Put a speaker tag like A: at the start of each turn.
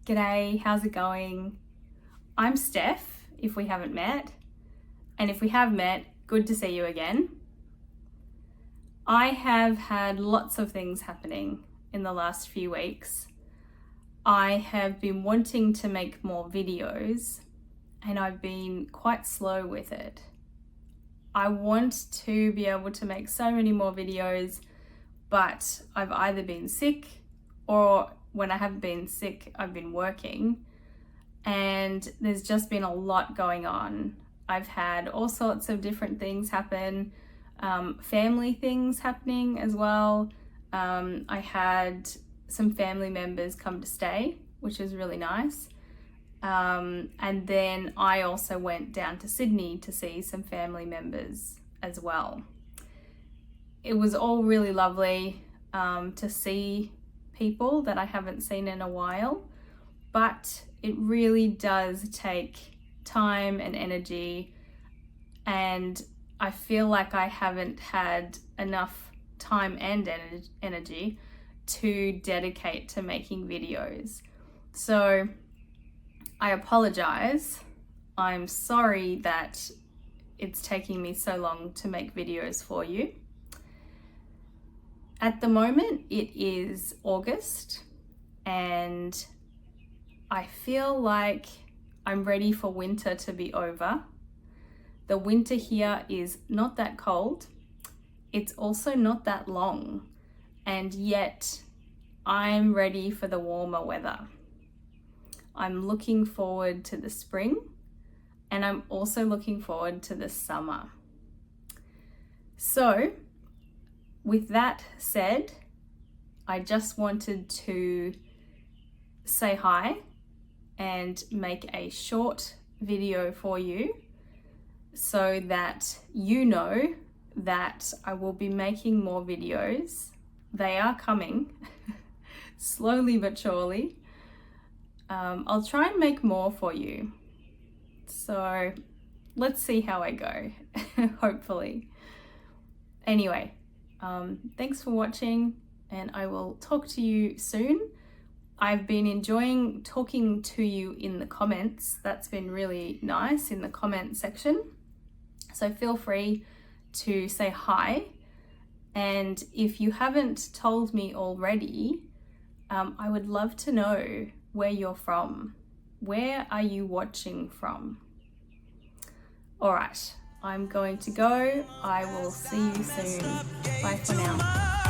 A: G'day, how's it going? I'm Steph, if we haven't met, and if we have met, good to see you again. I have had lots of things happening in the last few weeks. I have been wanting to make more videos, and I've been quite slow with it. I want to be able to make so many more videos, but I've either been sick or when I haven't been sick, I've been working, and there's just been a lot going on. I've had all sorts of different things happen, family things happening as well. I had some family members come to stay, which is really nice. And then I also went down to Sydney to see some family members as well. It was all really lovely to see people that I haven't seen in a while, but it really does take time and energy, and I feel like I haven't had enough time and energy to dedicate to making videos. So I apologise. I'm sorry that it's taking me so long to make videos for you. At the moment, it is August, and I feel like I'm ready for winter to be over. The winter here is not that cold. It's also not that long, and yet I'm ready for the warmer weather. I'm looking forward to the spring, and I'm also looking forward to the summer. So, with that said, I just wanted to say hi and make a short video for you so that you know that I will be making more videos. They are coming, slowly but surely. I'll try and make more for you. So let's see how I go, hopefully. Anyway, thanks for watching, and I will talk to you soon. I've been enjoying talking to you in the comments. That's been really nice in the comment section. So feel free to say hi. And if you haven't told me already, I would love to know where you're from. Where are you watching from? All right, I'm going to go. I will see you soon. Bye for now.